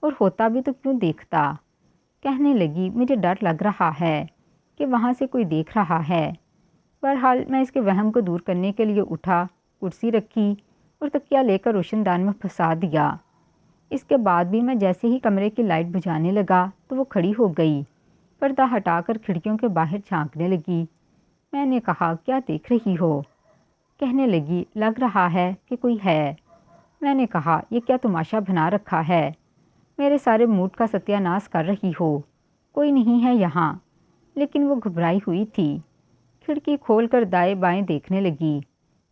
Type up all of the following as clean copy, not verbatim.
اور ہوتا بھی تو کیوں دیکھتا؟ کہنے لگی مجھے ڈر لگ رہا ہے کہ وہاں سے کوئی دیکھ رہا ہے۔ بہرحال میں اس کے وہم کو دور کرنے کے لیے اٹھا، کرسی رکھی اور تکیہ لے کر روشن دان میں پھنسا دیا۔ اس کے بعد بھی میں جیسے ہی کمرے کی لائٹ بجھانے لگا تو وہ کھڑی ہو گئی، پردہ ہٹا کر کھڑکیوں کے باہر جھانکنے لگی۔ میں نے کہا کیا دیکھ رہی ہو؟ کہنے لگی لگ رہا ہے کہ کوئی ہے۔ میں نے کہا یہ کیا تماشا بنا رکھا ہے؟ میرے سارے موڈ کا ستیہ ناش کر رہی ہو۔ کوئی نہیں ہے یہاں۔ لیکن وہ گھبرائی ہوئی تھی۔ کھڑکی کھول کر دائیں بائیں دیکھنے لگی۔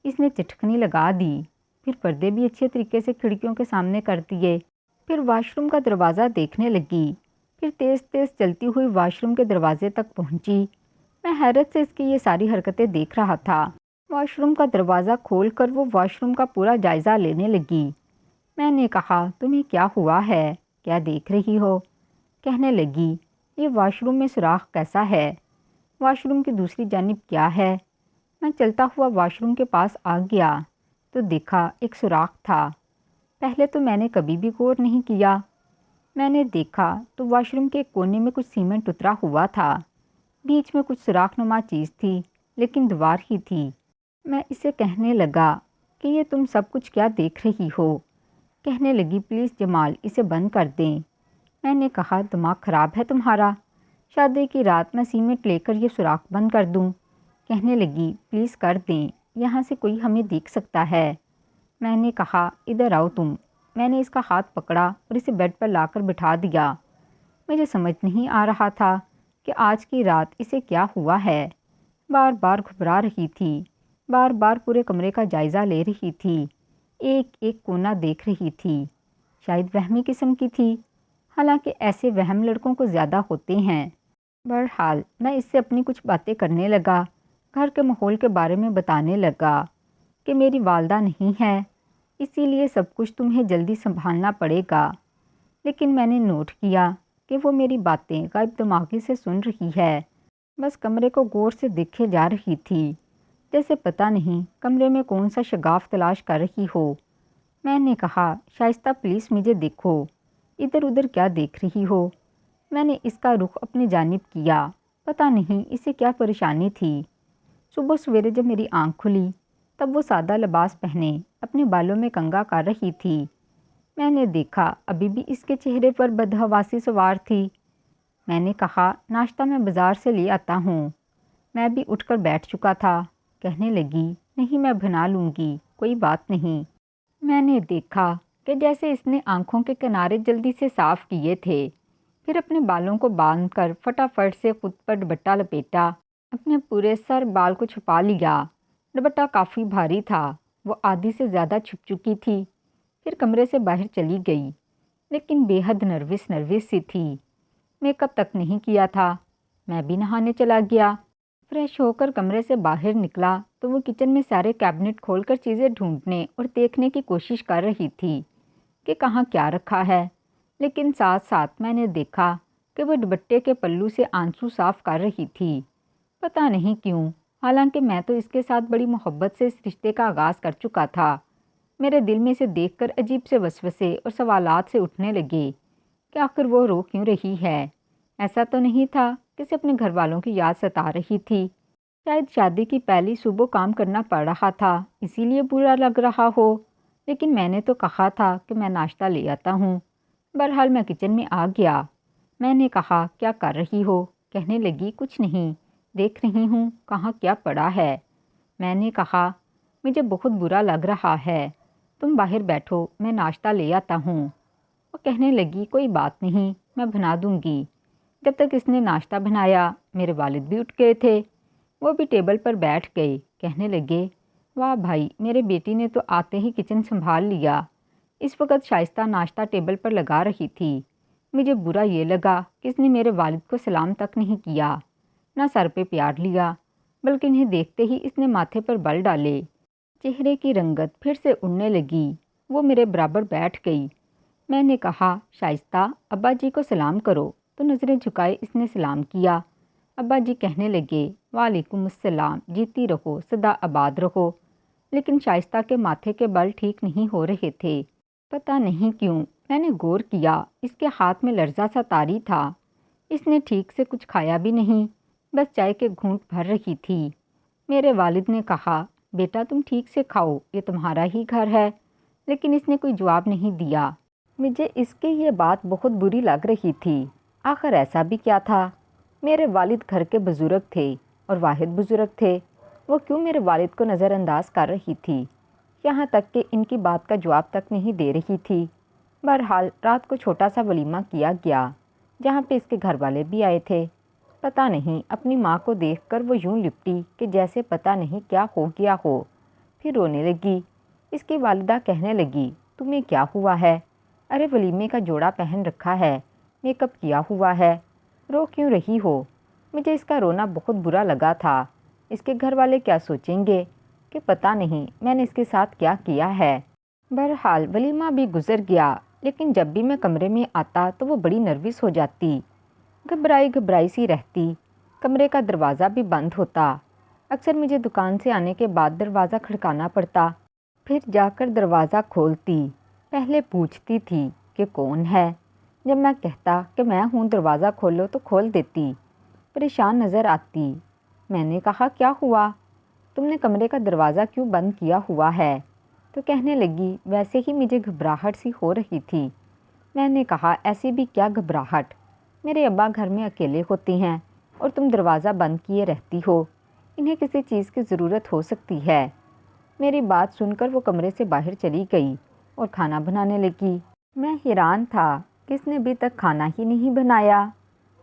اس نے چٹکنی لگا دی، پھر پردے بھی اچھے طریقے سے کھڑکیوں کے سامنے کر دیے، پھر واش روم کا دروازہ دیکھنے لگی، پھر تیز تیز چلتی ہوئی واش روم کے دروازے تک پہنچی۔ میں حیرت سے اس کی یہ ساری حرکتیں دیکھ رہا تھا۔ واش روم کا دروازہ کھول کر وہ واش روم کا پورا جائزہ لینے لگی۔ میں نے کہا تمہیں کیا ہوا ہے؟ کیا دیکھ رہی ہو؟ کہنے لگی یہ واش روم میں سوراخ کیسا ہے؟ واش روم کی دوسری جانب کیا ہے؟ میں چلتا ہوا واش روم کے پاس آ گیا تو دیکھا ایک سوراخ تھا۔ پہلے تو میں نے کبھی بھی غور نہیں کیا۔ میں نے دیکھا تو واش روم کے کونے میں کچھ سیمنٹ اترا ہوا تھا، بیچ میں کچھ سوراخ نما چیز تھی لیکن دیوار ہی تھی۔ میں اسے کہنے لگا کہ یہ تم سب کچھ کیا دیکھ رہی ہو؟ کہنے لگی پلیز جمال اسے بند کر دیں۔ میں نے کہا دماغ خراب ہے تمہارا؟ شادی کی رات میں سیمنٹ لے کر یہ سوراخ بند کر دوں؟ کہنے لگی پلیز کر دیں، یہاں سے کوئی ہمیں دیکھ سکتا ہے۔ میں نے کہا ادھر آؤ تم۔ میں نے اس کا ہاتھ پکڑا اور اسے بیڈ پر لا کر بٹھا دیا۔ مجھے سمجھ نہیں آ رہا تھا کہ آج کی رات اسے کیا ہوا ہے۔ بار بار گھبرا رہی تھی، بار بار پورے کمرے کا جائزہ لے رہی تھی، ایک ایک کونا دیکھ رہی تھی۔ شاید وہمی قسم کی تھی، حالانکہ ایسے وہم لڑکوں کو زیادہ ہوتے ہیں۔ بہرحال میں اس سے اپنی کچھ باتیں کرنے لگا، گھر کے ماحول کے بارے میں بتانے لگا کہ میری والدہ نہیں ہے، اسی لیے سب کچھ تمہیں جلدی سنبھالنا پڑے گا۔ لیکن میں نے نوٹ کیا کہ وہ میری باتیں غائب دماغی سے سن رہی ہے، بس کمرے کو غور سے دیکھے جا رہی تھی، جیسے پتہ نہیں کمرے میں کون سا شگاف تلاش کر رہی ہو۔ میں نے کہا شائستہ پلیز مجھے دیکھو، ادھر ادھر کیا دیکھ رہی ہو؟ میں نے اس کا رخ اپنی جانب کیا، پتہ نہیں اسے کیا پریشانی تھی۔ صبح سویرے جب میری آنکھ کھلی تب وہ سادہ لباس پہنے اپنے بالوں میں کنگھا کر رہی تھی۔ میں نے دیکھا ابھی بھی اس کے چہرے پر بدحواسی سوار تھی۔ میں نے کہا ناشتہ میں بازار سے لے آتا ہوں۔ میں بھی اٹھ کر بیٹھ چکا تھا۔ کہنے لگی نہیں میں بنا لوں گی، کوئی بات نہیں۔ میں نے دیکھا کہ جیسے اس نے آنکھوں کے کنارے جلدی سے صاف کیے تھے، پھر اپنے بالوں کو باندھ کر فٹافٹ سے خود پر دوپٹہ لپیٹا، اپنے پورے سر بال کو چھپا لیا۔ دوپٹہ کافی بھاری تھا، وہ آدھی سے زیادہ چھپ چکی تھی۔ پھر کمرے سے باہر چلی گئی، لیکن بے حد نروس سی تھی۔ میک اپ تک نہیں کیا تھا۔ میں بھی نہانے چلا گیا۔ فریش ہو کر کمرے سے باہر نکلا تو وہ کچن میں سارے کیبنٹ کھول کر چیزیں ڈھونڈنے اور دیکھنے کی کوشش کر رہی تھی کہ کہاں کیا رکھا ہے، لیکن ساتھ ساتھ میں نے دیکھا کہ وہ دوپٹے کے پلو سے آنسو صاف کر رہی تھی۔ پتہ نہیں کیوں، حالانکہ میں تو اس کے ساتھ بڑی محبت سے اس رشتے کا آغاز کر چکا تھا۔ میرے دل میں اسے دیکھ کر عجیب سے وسوسے اور سوالات سے اٹھنے لگے کہ آخر وہ رو کیوں رہی ہے؟ ایسا تو نہیں تھا کہ اسے اپنے گھر والوں کی یاد ستا رہی تھی؟ شاید شادی کی پہلی صبح کام کرنا پڑ رہا تھا، اسی لیے برا لگ رہا ہو۔ لیکن میں نے تو کہا تھا کہ میں ناشتہ لے آتا ہوں۔ بہرحال میں کچن میں آ گیا۔ میں نے کہا کیا کر رہی ہو؟ کہنے لگی کچھ نہیں، دیکھ رہی ہوں کہاں کیا پڑا ہے۔ میں نے کہا مجھے بہت برا لگ رہا ہے، تم باہر بیٹھو میں ناشتہ لے آتا ہوں۔ وہ کہنے لگی کوئی بات نہیں، میں بنا دوں گی۔ جب تک اس نے ناشتہ بنایا میرے والد بھی اٹھ گئے تھے، وہ بھی ٹیبل پر بیٹھ گئے۔ کہنے لگے واہ بھائی، میرے بیٹی نے تو آتے ہی کچن سنبھال لیا۔ اس وقت شائستہ ناشتہ ٹیبل پر لگا رہی تھی۔ مجھے برا یہ لگا کہ اس نے میرے والد کو سلام تک نہیں کیا، نہ سر پہ پیار لیا، بلکہ انہیں دیکھتے ہی اس نے ماتھے پر بل ڈالے۔ چہرے کی رنگت پھر سے اڑنے لگی۔ وہ میرے برابر بیٹھ گئی۔ میں نے کہا شائستہ ابا جی کو سلام کرو، تو نظریں جھکائے اس نے سلام کیا۔ ابا جی کہنے لگے وعلیکم السلام، جیتی رہو سدا آباد رہو۔ لیکن شائستہ کے ماتھے کے بل ٹھیک نہیں ہو رہے تھے، پتہ نہیں کیوں۔ میں نے غور کیا، اس کے ہاتھ میں لرزہ سا طاری تھا۔ اس نے ٹھیک سے کچھ کھایا بھی نہیں، بس چائے کے گھونٹ بھر رہی تھی۔ میرے والد نے کہا، بیٹا تم ٹھیک سے کھاؤ، یہ تمہارا ہی گھر ہے، لیکن اس نے کوئی جواب نہیں دیا۔ مجھے اس کی یہ بات بہت بری لگ رہی تھی۔ آخر ایسا بھی کیا تھا؟ میرے والد گھر کے بزرگ تھے اور واحد بزرگ تھے، وہ کیوں میرے والد کو نظر انداز کر رہی تھی؟ یہاں تک کہ ان کی بات کا جواب تک نہیں دے رہی تھی۔ بہرحال رات کو چھوٹا سا ولیمہ کیا گیا، جہاں پہ اس کے گھر والے بھی آئے تھے۔ پتہ نہیں اپنی ماں کو دیکھ کر وہ یوں لپٹی کہ جیسے پتہ نہیں کیا ہو گیا ہو، پھر رونے لگی۔ اس کی والدہ کہنے لگی، تمہیں کیا ہوا ہے؟ ارے ولیمے کا جوڑا پہن رکھا ہے، میک اپ کیا ہوا ہے، رو کیوں رہی ہو؟ مجھے اس کا رونا بہت برا لگا تھا۔ اس کے گھر والے کیا سوچیں گے کہ پتہ نہیں میں نے اس کے ساتھ کیا کیا ہے۔ بہرحال ولیمہ بھی گزر گیا، لیکن جب بھی میں کمرے میں آتا تو وہ بڑی نروس ہو جاتی، گھبرائی سی رہتی۔ کمرے کا دروازہ بھی بند ہوتا۔ اکثر مجھے دکان سے آنے کے بعد دروازہ کھڑکانا پڑتا، پھر جا کر دروازہ کھولتی۔ پہلے پوچھتی تھی کہ کون ہے؟ جب میں کہتا کہ میں ہوں دروازہ کھولو تو کھول دیتی۔ پریشان نظر آتی۔ میں نے کہا، کیا ہوا؟ تم نے کمرے کا دروازہ کیوں بند کیا ہوا ہے؟ تو کہنے لگی، ویسے ہی مجھے گھبراہٹ سی ہو رہی تھی۔ میں نے کہا، ایسی بھی کیا گھبراہٹ؟ میرے ابا گھر میں اکیلے ہوتے ہیں اور تم دروازہ بند کیے رہتی ہو، انہیں کسی چیز کی ضرورت ہو سکتی ہے۔ میری بات سن کر وہ کمرے سے باہر چلی گئی اور کھانا بنانے لگی۔ میں حیران تھا کہ اس نے ابھی تک کھانا ہی نہیں بنایا۔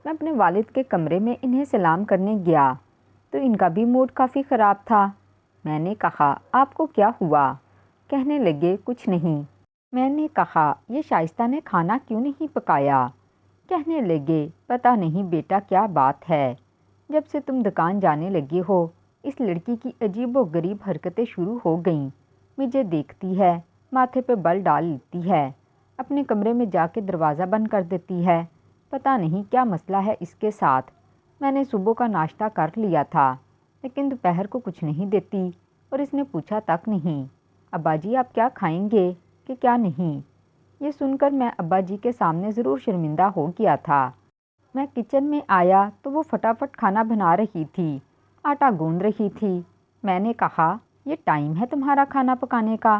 میں اپنے والد کے کمرے میں انہیں سلام کرنے گیا تو ان کا بھی موڈ کافی خراب تھا۔ میں نے کہا، آپ کو کیا ہوا؟ کہنے لگے، کچھ نہیں۔ میں نے کہا، یہ شائستہ نے کھانا کیوں نہیں پکایا؟ کہنے لگے، پتہ نہیں بیٹا کیا بات ہے، جب سے تم دکان جانے لگے ہو اس لڑکی کی عجیب و غریب حرکتیں شروع ہو گئیں۔ مجھے دیکھتی ہے، ماتھے پہ بل ڈال لیتی ہے، اپنے کمرے میں جا کے دروازہ بند کر دیتی ہے۔ پتہ نہیں کیا مسئلہ ہے اس کے ساتھ۔ میں نے صبح کا ناشتہ کر لیا تھا، لیکن دوپہر کو کچھ نہیں دیتی اور اس نے پوچھا تک نہیں، ابا جی آپ کیا کھائیں گے کہ کیا نہیں؟ یہ سن کر میں ابا جی کے سامنے ضرور شرمندہ ہو گیا تھا۔ میں کچن میں آیا تو وہ فٹافٹ کھانا بنا رہی تھی، آٹا گوندھ رہی تھی۔ میں نے کہا، یہ ٹائم ہے تمہارا کھانا پکانے کا؟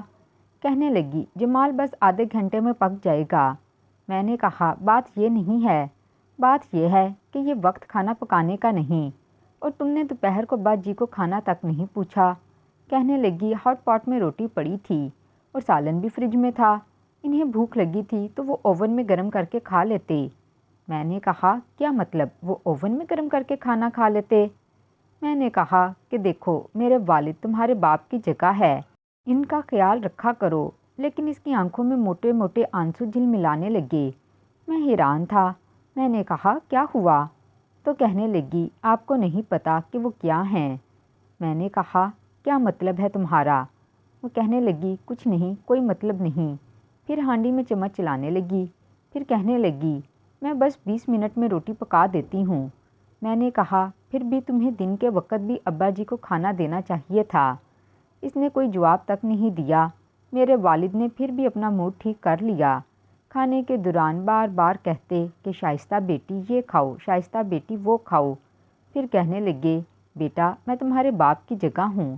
کہنے لگی، جمال بس آدھے گھنٹے میں پک جائے گا۔ میں نے کہا، بات یہ نہیں ہے، بات یہ ہے کہ یہ وقت کھانا پکانے کا نہیں، اور تم نے دوپہر کو ابا جی کو کھانا تک نہیں پوچھا۔ کہنے لگی، ہاٹ پاٹ میں روٹی پڑی تھی اور سالن بھی فریج میں تھا، انہیں بھوک لگی تھی تو وہ اوون میں گرم کر کے کھا لیتے۔ میں نے کہا، کیا مطلب وہ اوون میں گرم کر کے کھانا کھا لیتے؟ میں نے کہا کہ دیکھو میرے والد تمہارے باپ کی جگہ ہے، ان کا خیال رکھا کرو، لیکن اس کی آنکھوں میں موٹے موٹے آنسو جھلملانے لگے۔ میں حیران تھا۔ میں نے کہا، کیا ہوا؟ تو کہنے لگی، آپ کو نہیں پتا کہ وہ کیا ہیں؟ میں نے کہا، کیا مطلب ہے تمہارا؟ وہ کہنے لگی، کچھ نہیں، کوئی مطلب نہیں۔ پھر ہانڈی میں چمچ چلانے لگی، پھر کہنے لگی، میں بس 20 منٹ میں روٹی پکا دیتی ہوں۔ میں نے کہا، پھر بھی تمہیں دن کے وقت بھی ابا جی کو کھانا دینا چاہیے تھا۔ اس نے کوئی جواب تک نہیں دیا۔ میرے والد نے پھر بھی اپنا موڈ ٹھیک کر لیا۔ کھانے کے دوران بار بار کہتے کہ شائستہ بیٹی یہ کھاؤ، شائستہ بیٹی وہ کھاؤ۔ پھر کہنے لگے، بیٹا میں تمہارے باپ کی جگہ ہوں،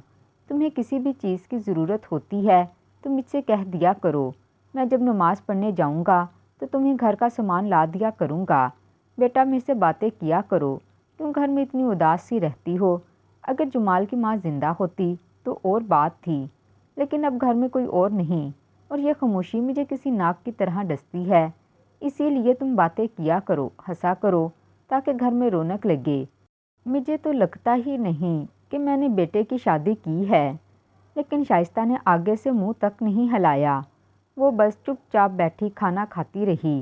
تمہیں کسی بھی چیز کی ضرورت ہوتی ہے تو مجھ سے کہہ دیا کرو، میں جب نماز پڑھنے جاؤں گا تو تمہیں گھر کا سامان لا دیا کروں گا۔ بیٹا مجھ سے باتیں کیا کرو، تم گھر میں اتنی اداس سی رہتی ہو۔ اگر جمال کی ماں زندہ ہوتی تو اور بات تھی، لیکن اب گھر میں کوئی اور نہیں، اور یہ خاموشی مجھے کسی ناک کی طرح ڈستی ہے۔ اسی لیے تم باتیں کیا کرو، ہنسا کرو، تاکہ گھر میں رونق لگے۔ مجھے تو لگتا ہی نہیں کہ میں نے بیٹے کی شادی کی ہے۔ لیکن شائستہ نے آگے سے منہ تک نہیں ہلایا، وہ بس چپ چاپ بیٹھی کھانا کھاتی رہی،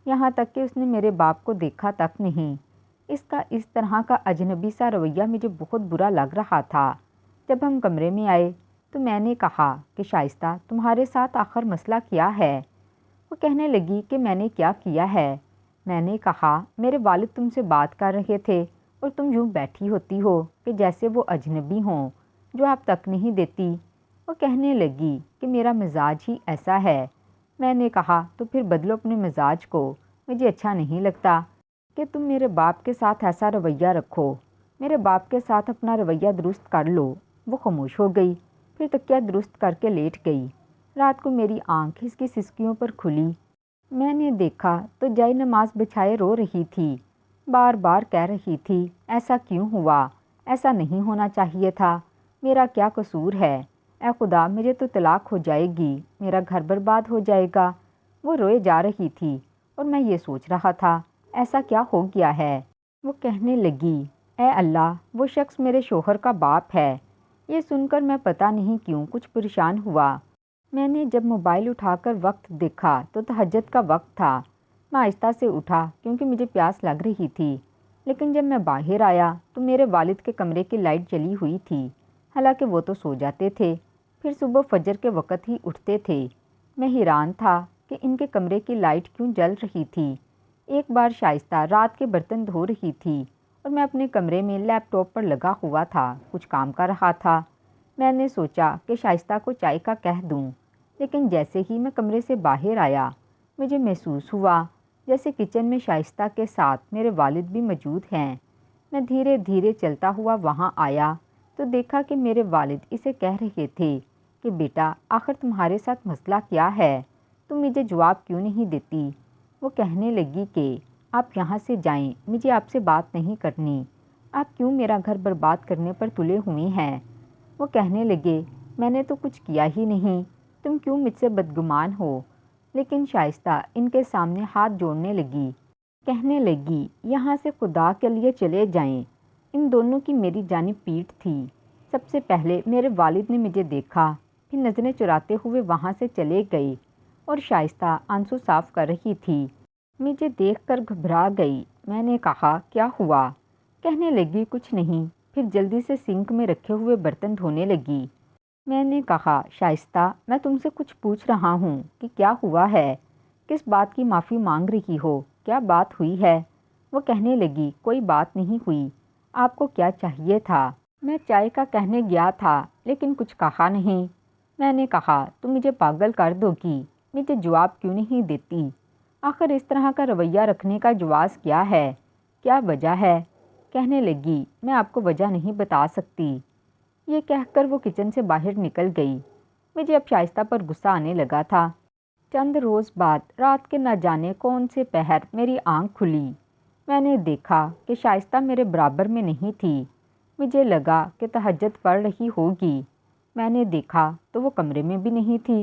یہاں تک کہ اس نے میرے باپ کو دیکھا تک نہیں۔ اس کا اس طرح کا اجنبی سا رویہ مجھے بہت برا لگ رہا تھا۔ جب ہم کمرے میں آئے تو میں نے کہا کہ شائستہ تمہارے ساتھ آخر مسئلہ کیا ہے؟ وہ کہنے لگی کہ میں نے کیا کیا ہے؟ میں نے کہا، میرے والد تم سے بات کر رہے تھے اور تم یوں بیٹھی ہوتی ہو کہ جیسے وہ اجنبی ہوں، جواب تک نہیں دیتی۔ وہ کہنے لگی کہ میرا مزاج ہی ایسا ہے، میں نے کہا تو پھر بدلو اپنے مزاج کو، مجھے اچھا نہیں لگتا کہ تم میرے باپ کے ساتھ ایسا رویہ رکھو، میرے باپ کے ساتھ اپنا رویہ درست کر لو۔ وہ خاموش ہو گئی، پھر تکیہ درست کر کے لیٹ گئی۔ رات کو میری آنکھ اس کی سسکیوں پر کھلی۔ میں نے دیکھا تو جائے نماز بچھائے رو رہی تھی، بار بار کہہ رہی تھی ایسا کیوں ہوا، ایسا نہیں ہونا چاہیے تھا، میرا کیا قصور ہے، اے خدا مجھے تو طلاق ہو جائے گی، میرا گھر برباد ہو جائے گا۔ وہ روئے جا رہی تھی اور میں یہ سوچ رہا تھا ایسا کیا ہو گیا ہے۔ وہ کہنے لگی، اے اللہ وہ شخص میرے شوہر کا باپ ہے۔ یہ سن کر میں پتہ نہیں کیوں کچھ پریشان ہوا۔ میں نے جب موبائل اٹھا کر وقت دیکھا تو تہجد کا وقت تھا۔ میں آہستہ سے اٹھا کیونکہ مجھے پیاس لگ رہی تھی، لیکن جب میں باہر آیا تو میرے والد کے کمرے کی لائٹ جلی ہوئی تھی، حالانکہ وہ تو سو جاتے تھے، پھر صبح فجر کے وقت ہی اٹھتے تھے۔ میں حیران تھا کہ ان کے کمرے کی لائٹ کیوں جل رہی تھی۔ ایک بار شائستہ رات کے برتن دھو رہی تھی اور میں اپنے کمرے میں لیپ ٹاپ پر لگا ہوا تھا، کچھ کام کر رہا تھا۔ میں نے سوچا کہ شائستہ کو چائے کا کہہ دوں، لیکن جیسے ہی میں کمرے سے باہر آیا مجھے محسوس ہوا جیسے کچن میں شائستہ کے ساتھ میرے والد بھی موجود ہیں۔ میں دھیرے دھیرے چلتا ہوا وہاں آیا تو دیکھا کہ میرے والد اسے کہہ رہے تھے کہ بیٹا آخر تمہارے ساتھ مسئلہ کیا ہے، تم مجھے جواب کیوں نہیں دیتی۔ وہ کہنے لگی کہ آپ یہاں سے جائیں، مجھے آپ سے بات نہیں کرنی، آپ کیوں میرا گھر برباد کرنے پر تلے ہوئی ہیں۔ وہ کہنے لگے میں نے تو کچھ کیا ہی نہیں، تم کیوں مجھ سے بدگمان ہو۔ لیکن شائستہ ان کے سامنے ہاتھ جوڑنے لگی، کہنے لگی یہاں سے خدا کے لیے چلے جائیں۔ ان دونوں کی میری جانب پیٹھ تھی۔ سب سے پہلے میرے والد نے مجھے دیکھا، پھر نظریں چراتے ہوئے وہاں سے چلے گئے اور شائستہ آنسو صاف کر رہی تھی۔ مجھے دیکھ کر گھبرا گئی۔ میں نے کہا کیا ہوا؟ کہنے لگی کچھ نہیں، پھر جلدی سے سنک میں رکھے ہوئے برتن دھونے لگی۔ میں نے کہا شائستہ میں تم سے کچھ پوچھ رہا ہوں کہ کیا ہوا ہے، کس بات کی معافی مانگ رہی ہو، کیا بات ہوئی ہے؟ وہ کہنے لگی کوئی بات نہیں ہوئی، آپ کو کیا چاہیے تھا؟ میں چائے کا کہنے گیا تھا لیکن کچھ کہا نہیں۔ میں نے کہا تم مجھے پاگل کر دو گی، مجھے جواب کیوں نہیں دیتی؟ آخر اس طرح کا رویہ رکھنے کا جواز کیا ہے، کیا وجہ ہے؟ کہنے لگی میں آپ کو وجہ نہیں بتا سکتی۔ یہ کہہ کر وہ کچن سے باہر نکل گئی۔ مجھے اب شائستہ پر غصہ آنے لگا تھا۔ چند روز بعد رات کے نہ جانے کون سے پہر میری آنکھ کھلی۔ میں نے دیکھا کہ شائستہ میرے برابر میں نہیں تھی۔ مجھے لگا کہ تہجد پڑھ رہی ہوگی۔ میں نے دیکھا تو وہ کمرے میں بھی نہیں تھی،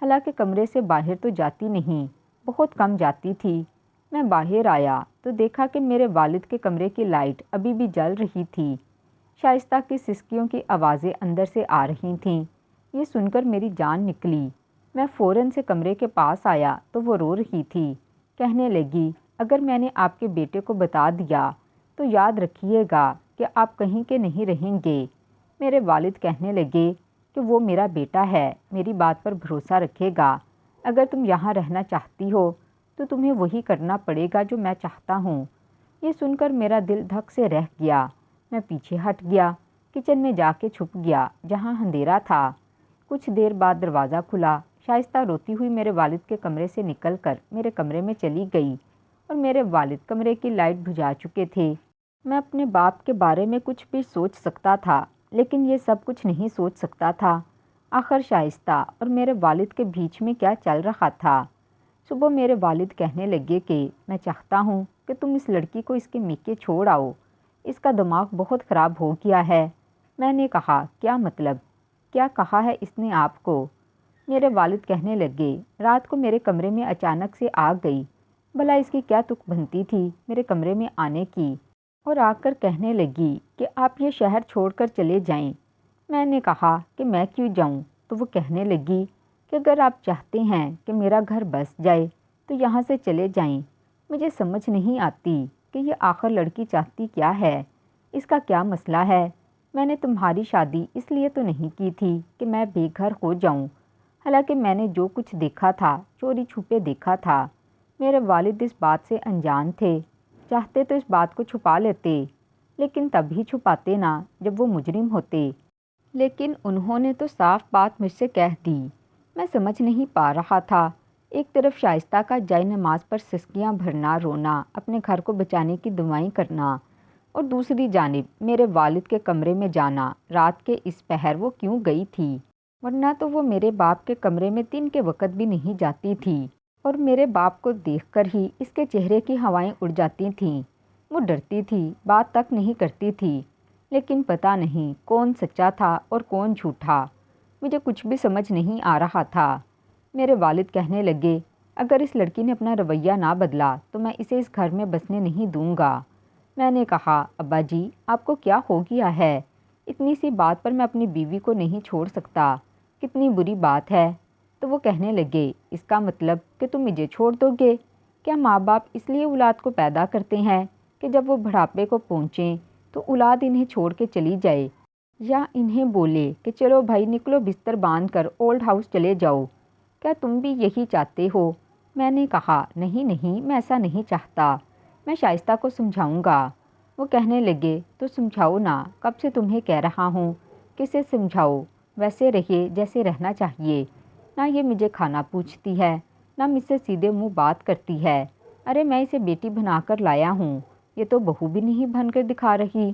حالانکہ کمرے سے باہر تو جاتی نہیں، بہت کم جاتی تھی۔ میں باہر آیا تو دیکھا کہ میرے والد کے کمرے کی لائٹ ابھی بھی جل رہی تھی۔ شائستہ کی سسکیوں کی آوازیں اندر سے آ رہی تھیں۔ یہ سن کر میری جان نکلی۔ میں فوراً سے کمرے کے پاس آیا تو وہ رو رہی تھی، کہنے لگی اگر میں نے آپ کے بیٹے کو بتا دیا تو یاد رکھیے گا کہ آپ کہیں کے نہیں رہیں گے۔ میرے والد کہنے لگے کہ وہ میرا بیٹا ہے، میری بات پر بھروسہ رکھے گا، اگر تم یہاں رہنا چاہتی ہو تو تمہیں وہی کرنا پڑے گا جو میں چاہتا ہوں۔ یہ سن کر میرا دل دھک سے رہ گیا۔ میں پیچھے ہٹ گیا، کچن میں جا کے چھپ گیا جہاں اندھیرا تھا۔ کچھ دیر بعد دروازہ کھلا۔ شائستہ روتی ہوئی میرے والد کے کمرے سے نکل کر میرے کمرے میں چلی گئی اور میرے والد کمرے کی لائٹ بجھا چکے تھے۔ میں اپنے باپ کے بارے میں کچھ بھی سوچ سکتا تھا، لیکن یہ سب کچھ نہیں سوچ سکتا تھا۔ آخر شائستہ اور میرے والد کے بیچ میں کیا چل رہا تھا؟ صبح میرے والد کہنے لگے کہ میں چاہتا ہوں کہ تم اس لڑکی کو اس کے میکے چھوڑ آؤ، اس کا دماغ بہت خراب ہو گیا ہے۔ میں نے کہا کیا مطلب؟ کیا کہا ہے اس نے آپ کو؟ میرے والد کہنے لگے رات کو میرے کمرے میں اچانک سے آ گئی، بھلا اس کی کیا تک بنتی تھی میرے کمرے میں آنے کی، اور آ کر کہنے لگی کہ آپ یہ شہر چھوڑ کر چلے جائیں۔ میں نے کہا کہ میں کیوں جاؤں؟ تو وہ کہنے لگی کہ اگر آپ چاہتے ہیں کہ میرا گھر بس جائے تو یہاں سے چلے جائیں۔ مجھے سمجھ نہیں آتی کہ یہ آخر لڑکی چاہتی کیا ہے، اس کا کیا مسئلہ ہے؟ میں نے تمہاری شادی اس لیے تو نہیں کی تھی کہ میں بے گھر ہو جاؤں، حالانکہ میں نے جو کچھ دیکھا تھا چوری چھپے دیکھا تھا۔ میرے والد اس بات سے انجان تھے، چاہتے تو اس بات کو چھپا لیتے، لیکن تب ہی چھپاتے نا جب وہ مجرم ہوتے۔ لیکن انہوں نے تو صاف بات مجھ سے کہہ دی۔ میں سمجھ نہیں پا رہا تھا ایک طرف شائستہ کا جائے نماز پر سسکیاں بھرنا، رونا، اپنے گھر کو بچانے کی دعائیں کرنا، اور دوسری جانب میرے والد کے کمرے میں جانا۔ رات کے اس پہر وہ کیوں گئی تھی؟ ورنہ تو وہ میرے باپ کے کمرے میں دن کے وقت بھی نہیں جاتی تھی، اور میرے باپ کو دیکھ کر ہی اس کے چہرے کی ہوائیں اڑ جاتی تھیں۔ وہ ڈرتی تھی، بات تک نہیں کرتی تھی، لیکن پتہ نہیں کون سچا تھا اور کون جھوٹا، مجھے کچھ بھی سمجھ نہیں آ رہا تھا۔ میرے والد کہنے لگے، اگر اس لڑکی نے اپنا رویہ نہ بدلا تو میں اسے اس گھر میں بسنے نہیں دوں گا۔ میں نے کہا، ابا جی آپ کو کیا ہو گیا ہے؟ اتنی سی بات پر میں اپنی بیوی کو نہیں چھوڑ سکتا، کتنی بری بات ہے۔ تو وہ کہنے لگے، اس کا مطلب کہ تم مجھے چھوڑ دو گے؟ کیا ماں باپ اس لیے اولاد کو پیدا کرتے ہیں کہ جب وہ بڑھاپے کو پہنچیں تو اولاد انہیں چھوڑ کے چلی جائے، یا انہیں بولے کہ چلو بھائی نکلو بستر باندھ کر اولڈ ہاؤس چلے جاؤ؟ کیا تم بھی یہی چاہتے ہو؟ میں نے کہا، نہیں نہیں، میں ایسا نہیں چاہتا، میں شائستہ کو سمجھاؤں گا۔ وہ کہنے لگے، تو سمجھاؤ نا، کب سے تمہیں کہہ رہا ہوں کسے سمجھاؤ، ویسے رہیے جیسے رہنا چاہیے۔ نہ یہ مجھے کھانا پوچھتی ہے، نہ مجھ سے سیدھے منہ بات کرتی ہے۔ ارے میں اسے بیٹی بنا کر لایا ہوں، یہ تو بہو بھی نہیں بن کر دکھا رہی۔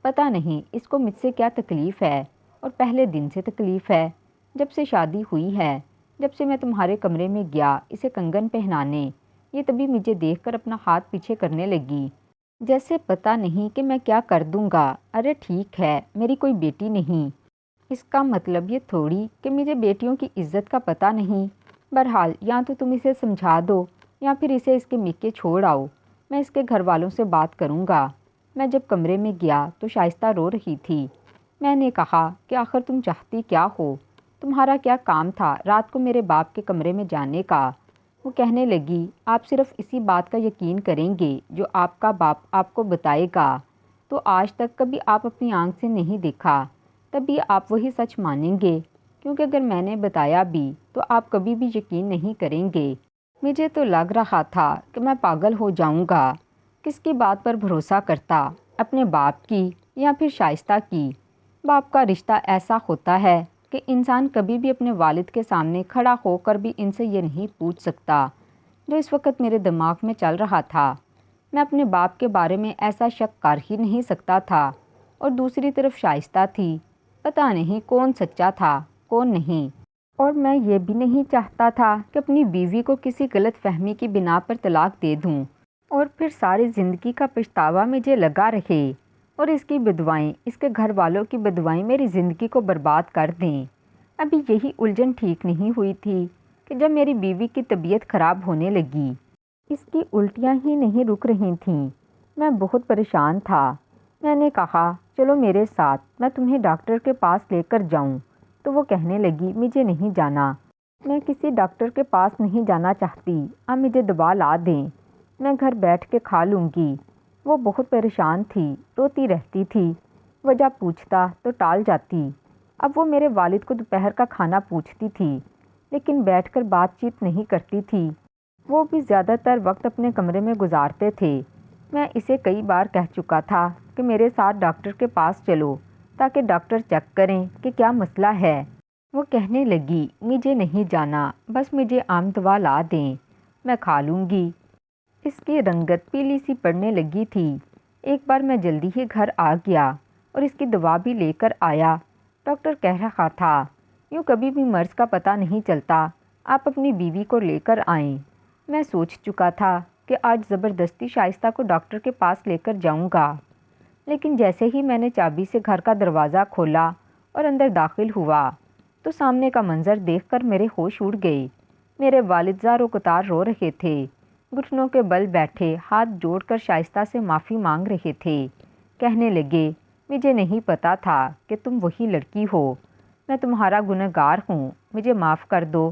پتہ نہیں اس کو مجھ سے کیا تکلیف ہے، اور پہلے دن سے تکلیف ہے، جب سے شادی ہوئی ہے، جب سے میں تمہارے کمرے میں گیا اسے کنگن پہنانے، یہ تبھی مجھے دیکھ کر اپنا ہاتھ پیچھے کرنے لگی، جیسے پتہ نہیں کہ میں کیا کر دوں گا۔ ارے ٹھیک ہے، میری کوئی بیٹی نہیں، اس کا مطلب یہ تھوڑی کہ مجھے بیٹیوں کی عزت کا پتہ نہیں۔ بہرحال یا تو تم اسے سمجھا دو یا پھر اسے اس کے میکے چھوڑ آؤ، میں اس کے گھر والوں سے بات کروں گا۔ میں جب کمرے میں گیا تو شائستہ رو رہی تھی۔ میں نے کہا کہ آخر تم چاہتی کیا ہو؟ تمہارا کیا کام تھا رات کو میرے باپ کے کمرے میں جانے کا؟ وہ کہنے لگی، آپ صرف اسی بات کا یقین کریں گے جو آپ کا باپ آپ کو بتائے گا، تو آج تک کبھی آپ اپنی آنکھ سے نہیں دیکھا، تبھی آپ وہی سچ مانیں گے، کیونکہ اگر میں نے بتایا بھی تو آپ کبھی بھی یقین نہیں کریں گے۔ مجھے تو لگ رہا تھا کہ میں پاگل ہو جاؤں گا۔ کس کی بات پر بھروسہ کرتا، اپنے باپ کی یا پھر شائستہ کی؟ باپ کا رشتہ ایسا ہوتا ہے کہ انسان کبھی بھی اپنے والد کے سامنے کھڑا ہو کر بھی ان سے یہ نہیں پوچھ سکتا جو اس وقت میرے دماغ میں چل رہا تھا۔ میں اپنے باپ کے بارے میں ایسا شک کر ہی نہیں سکتا تھا، اور دوسری طرف شائستہ تھی، پتہ نہیں کون سچا تھا کون نہیں، اور میں یہ بھی نہیں چاہتا تھا کہ اپنی بیوی کو کسی غلط فہمی کی بنا پر طلاق دے دوں، اور پھر ساری زندگی کا پچھتاوا مجھے لگا رہے، اور اس کی بدوائیں، اس کے گھر والوں کی بدوائیں میری زندگی کو برباد کر دیں۔ ابھی یہی الجھن ٹھیک نہیں ہوئی تھی کہ جب میری بیوی کی طبیعت خراب ہونے لگی، اس کی الٹیاں ہی نہیں رک رہی تھیں۔ میں بہت پریشان تھا۔ میں نے کہا، چلو میرے ساتھ، میں تمہیں ڈاکٹر کے پاس لے کر جاؤں؟ تو وہ کہنے لگی، مجھے نہیں جانا، میں کسی ڈاکٹر کے پاس نہیں جانا چاہتی، آپ مجھے دوا لا دیں، میں گھر بیٹھ کے کھا لوں گی۔ وہ بہت پریشان تھی، روتی رہتی تھی، وجہ پوچھتا تو ٹال جاتی۔ اب وہ میرے والد کو دوپہر کا کھانا پوچھتی تھی، لیکن بیٹھ کر بات چیت نہیں کرتی تھی، وہ بھی زیادہ تر وقت اپنے کمرے میں گزارتے تھے۔ میں اسے کئی بار کہہ چکا تھا کہ میرے ساتھ ڈاکٹر کے پاس چلو تاکہ ڈاکٹر چیک کریں کہ کیا مسئلہ ہے۔ وہ کہنے لگی، مجھے نہیں جانا، بس مجھے عام دوا لا دیں، میں کھا لوں گی۔ اس کی رنگت پیلی سی پڑنے لگی تھی۔ ایک بار میں جلدی ہی گھر آ گیا اور اس کی دوا بھی لے کر آیا۔ ڈاکٹر کہہ رہا تھا، یوں کبھی بھی مرض کا پتہ نہیں چلتا، آپ اپنی بیوی کو لے کر آئیں۔ میں سوچ چکا تھا کہ آج زبردستی شائستہ کو ڈاکٹر کے پاس لے کر جاؤں گا، لیکن جیسے ہی میں نے چابی سے گھر کا دروازہ کھولا اور اندر داخل ہوا تو سامنے کا منظر دیکھ کر میرے ہوش اڑ گئے۔ میرے والد زار و قطار رو رہے تھے، گھٹنوں کے بل بیٹھے ہاتھ جوڑ کر شائستہ سے معافی مانگ رہے تھے۔ کہنے لگے، مجھے نہیں پتا تھا کہ تم وہی لڑکی ہو، میں تمہارا گنہگار ہوں، مجھے معاف کر دو۔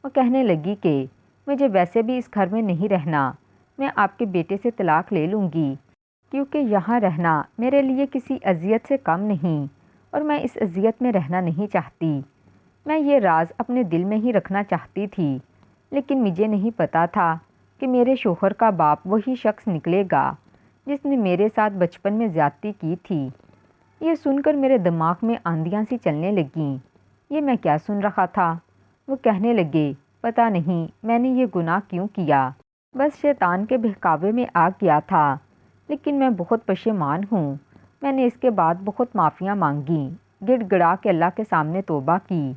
وہ کہنے لگی کہ مجھے ویسے بھی اس گھر میں نہیں رہنا، میں آپ کے بیٹے سے طلاق لے لوں گی، کیونکہ یہاں رہنا میرے لیے کسی اذیت سے کم نہیں، اور میں اس اذیت میں رہنا نہیں چاہتی۔ میں یہ راز اپنے دل میں ہی رکھنا چاہتی تھی، لیکن مجھے نہیں پتا تھا کہ میرے شوہر کا باپ وہی شخص نکلے گا جس نے میرے ساتھ بچپن میں زیادتی کی تھی۔ یہ سن کر میرے دماغ میں آندیاں سی چلنے لگیں، یہ میں کیا سن رہا تھا؟ وہ کہنے لگے، پتہ نہیں میں نے یہ گناہ کیوں کیا، بس شیطان کے بہکاوے میں آ گیا تھا، لیکن میں بہت پشیمان ہوں۔ میں نے اس کے بعد بہت معافیاں مانگیں، گڑ گڑا کے اللہ کے سامنے توبہ کی،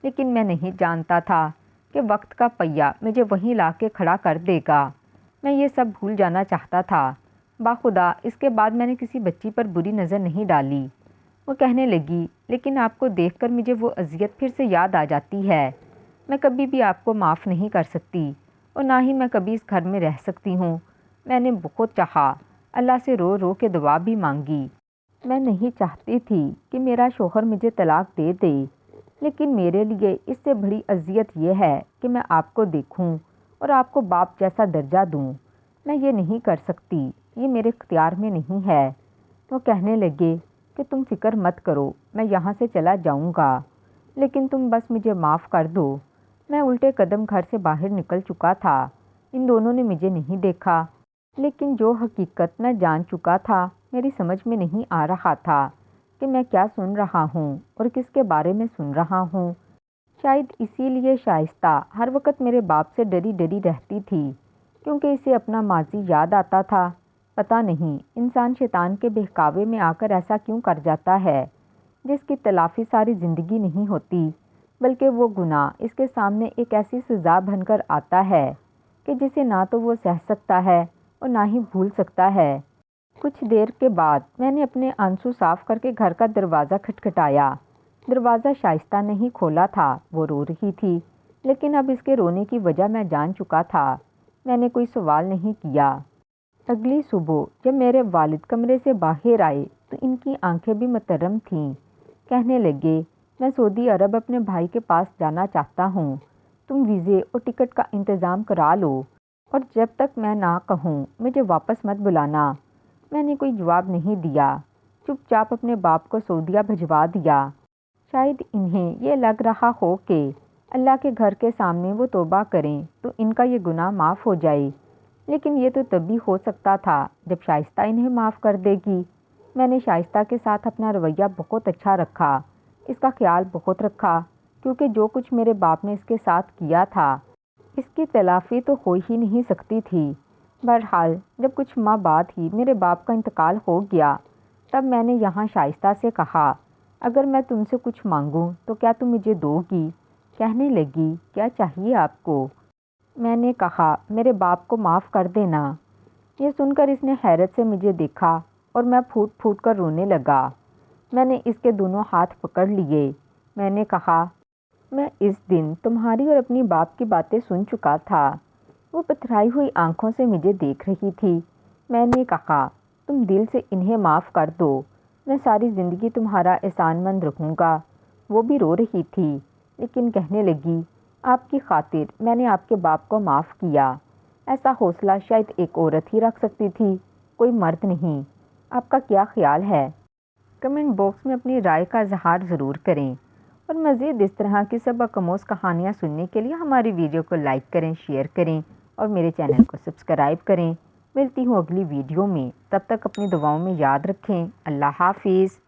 لیکن میں نہیں جانتا تھا کہ وقت کا پہیہ مجھے وہیں لا کے کھڑا کر دے گا۔ میں یہ سب بھول جانا چاہتا تھا۔ باخدا اس کے بعد میں نے کسی بچی پر بری نظر نہیں ڈالی۔ وہ کہنے لگی، لیکن آپ کو دیکھ کر مجھے وہ اذیت پھر سے یاد آ جاتی ہے۔ میں کبھی بھی آپ کو معاف نہیں کر سکتی، اور نہ ہی میں کبھی اس گھر میں رہ سکتی ہوں۔ میں نے بہت چاہا، اللہ سے رو رو کے دعا بھی مانگی۔ میں نہیں چاہتی تھی کہ میرا شوہر مجھے طلاق دے دے، لیکن میرے لیے اس سے بڑی اذیت یہ ہے کہ میں آپ کو دیکھوں اور آپ کو باپ جیسا درجہ دوں۔ میں یہ نہیں کر سکتی، یہ میرے اختیار میں نہیں ہے۔ وہ کہنے لگے کہ تم فکر مت کرو، میں یہاں سے چلا جاؤں گا، لیکن تم بس مجھے معاف کر دو۔ میں الٹے قدم گھر سے باہر نکل چکا تھا۔ ان دونوں نے مجھے نہیں دیکھا، لیکن جو حقیقت میں جان چکا تھا میری سمجھ میں نہیں آ رہا تھا کہ میں کیا سن رہا ہوں اور کس کے بارے میں سن رہا ہوں۔ شاید اسی لیے شائستہ ہر وقت میرے باپ سے ڈری ڈری رہتی تھی، کیونکہ اسے اپنا ماضی یاد آتا تھا۔ پتہ نہیں انسان شیطان کے بہکاوے میں آ کر ایسا کیوں کر جاتا ہے، جس کی تلافی ساری زندگی نہیں ہوتی، بلکہ وہ گناہ اس کے سامنے ایک ایسی سزا بن کر آتا ہے کہ جسے نہ تو وہ سہ سکتا ہے اور نہ ہی بھول سکتا ہے۔ کچھ دیر کے بعد میں نے اپنے آنسو صاف کر کے گھر کا دروازہ کھٹکھٹایا۔ دروازہ شائستہ نے ہی کھولا تھا۔ وہ رو رہی تھی، لیکن اب اس کے رونے کی وجہ میں جان چکا تھا۔ میں نے کوئی سوال نہیں کیا۔ اگلی صبح جب میرے والد کمرے سے باہر آئے تو ان کی آنکھیں بھی مترم تھیں۔ کہنے لگے، میں سعودی عرب اپنے بھائی کے پاس جانا چاہتا ہوں، تم ویزے اور ٹکٹ کا انتظام کرا لو، اور جب تک میں نہ کہوں مجھے واپس مت بلانا۔ میں نے کوئی جواب نہیں دیا، چپ چاپ اپنے باپ کو سعودیہ بھجوا دیا۔ شاید انہیں یہ لگ رہا ہو کہ اللہ کے گھر کے سامنے وہ توبہ کریں تو ان کا یہ گناہ معاف ہو جائے، لیکن یہ تو تب بھی ہو سکتا تھا جب شائستہ انہیں معاف کر دے گی۔ میں نے شائستہ کے ساتھ اپنا رویہ بہت اچھا رکھا، اس کا خیال بہت رکھا، کیونکہ جو کچھ میرے باپ نے اس کے ساتھ کیا تھا اس کی تلافی تو ہو ہی نہیں سکتی تھی۔ بہرحال جب کچھ ماہ بعد ہی میرے باپ کا انتقال ہو گیا، تب میں نے یہاں شائستہ سے کہا، اگر میں تم سے کچھ مانگوں تو کیا تم مجھے دو گی؟ کہنے لگی، کیا چاہیے آپ کو؟ میں نے کہا، میرے باپ کو معاف کر دینا۔ یہ سن کر اس نے حیرت سے مجھے دیکھا اور میں پھوٹ پھوٹ کر رونے لگا۔ میں نے اس کے دونوں ہاتھ پکڑ لیے۔ میں نے کہا، میں اس دن تمہاری اور اپنی باپ کی باتیں سن چکا تھا۔ وہ پتھرائی ہوئی آنکھوں سے مجھے دیکھ رہی تھی۔ میں نے کہا، تم دل سے انہیں معاف کر دو، میں ساری زندگی تمہارا احسان مند رہوں گا۔ وہ بھی رو رہی تھی، لیکن کہنے لگی، آپ کی خاطر میں نے آپ کے باپ کو معاف کیا۔ ایسا حوصلہ شاید ایک عورت ہی رکھ سکتی تھی، کوئی مرد نہیں۔ آپ کا کیا خیال ہے؟ کمنٹ باکس میں اپنی رائے کا اظہار ضرور کریں، اور مزید اس طرح کی سبق آموز کہانیاں سننے کے لیے ہماری ویڈیو کو لائک کریں، شیئر کریں اور میرے چینل کو سبسکرائب کریں۔ ملتی ہوں اگلی ویڈیو میں، تب تک اپنی دعاؤں میں یاد رکھیں۔ اللہ حافظ۔